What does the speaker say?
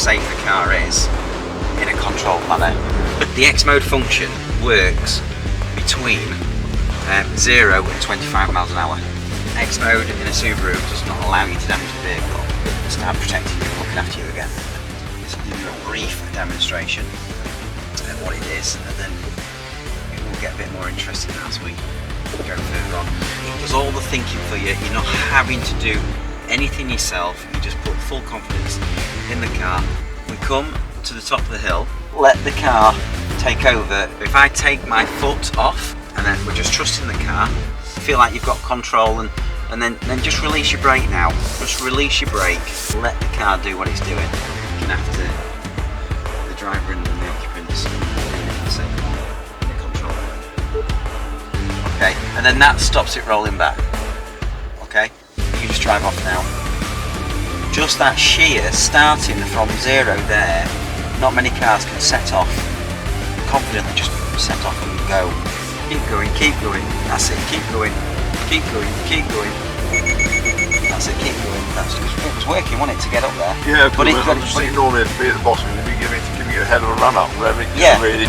safe the car is in a controlled manner. The X mode function works between 0 and 25 miles an hour. X mode in a Subaru does not allow you to damage the vehicle. Start protecting you and looking after you again. This will give you a brief demonstration of what it is, and then it will get a bit more interesting as we go further on. It does all the thinking for you. You're not having to do anything yourself. You just put full confidence in the car. We come to the top of the hill, let the car take over. If I take my foot off and then we're just trusting the car, feel like you've got control, and then just release your brake now. Just release your brake, let the car do what it's doing. You can have to, the driver and the occupants in control. Okay, and then that stops it rolling back. Okay, you just drive off now. Just that sheer starting from 0 there, not many cars can set off. Confidently just set off and go. Keep going, keep going. That's it, keep going. Keep going, keep going. That's it, keep going. That's just, it was working, wasn't it, to get up there? Yeah, but normally be at the bottom and be giving it a hell of a run up. Yeah. Really.